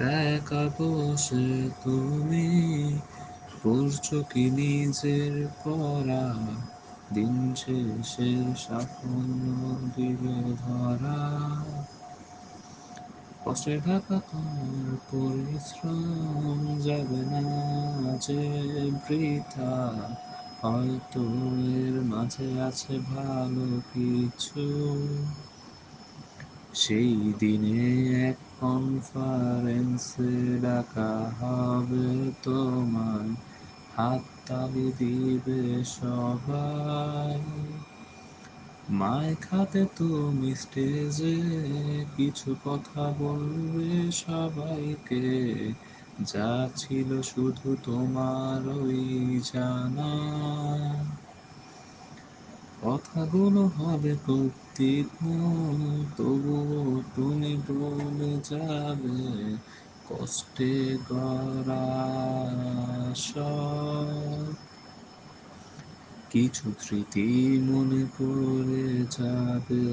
একা বসে তুমি পড়ছো কি নিজের পড়া, দিন শেষে সাফল্য দিবে ধরা। কষ্টে ঢাকা তোমার পরিশ্রম যাবে না যে বৃথা, হয়তো এর মাঝে আছে ভালো কিছু। সেই দিনে এক কনফারেন্সে ডাকা হবে তোমায়, হাততালি দিবে সবাই। মাইক হাতে তুমি স্টেজে কিছু কথা বলবে সবাইকে, যা ছিল শুধু তোমারই জানা। কথাগুলো হবে প্রতীক্ষ্ণ, তবুও তুমি বলে যাবে কষ্টে গড়া স্বর। কিছু স্মৃতি মনে পড়ে যাবে,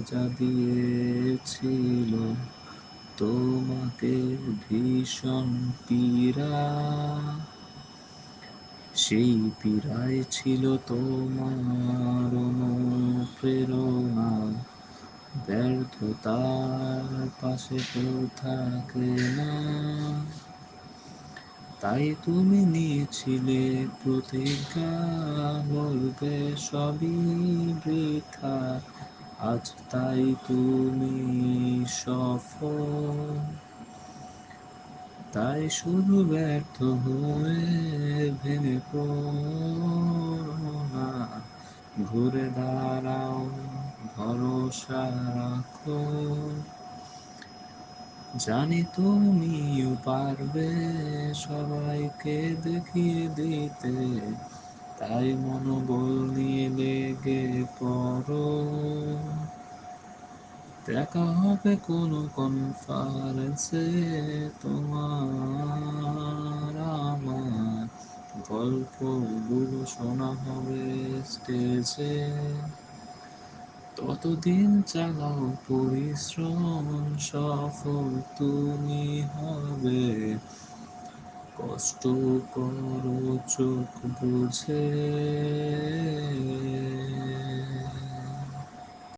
যা দিয়েছিল তোমাকে ভীষণ পীড়া। সেই পীড়ায় ছিল তোমার অনুপ্রেরণা, ব্যর্থতার পাশে কেউ থাকে না। তাই তুমি নিয়েছিলে প্রতিজ্ঞা, বলবে সবই বৃথা। আজ তাই তুমি সফল, তাই শুধু ব্যর্থ হয়ে ভেঙে পড়ো না, ঘুরে দাঁড়াও, ভরসা রাখো। জানি তুমিও পারবে সবাইকে দেখিয়ে দিতে, তাই মনোবল নিয়ে লেগে পড়ো। দেখা হবে কোনো কনফারেন্সে, তোমার আমার গল্পগুলো শোনা হবে স্টেজে। ততদিন চালাও পরিশ্রম, সফল তুমি হবে। কষ্ট করো চোখ বুঝে।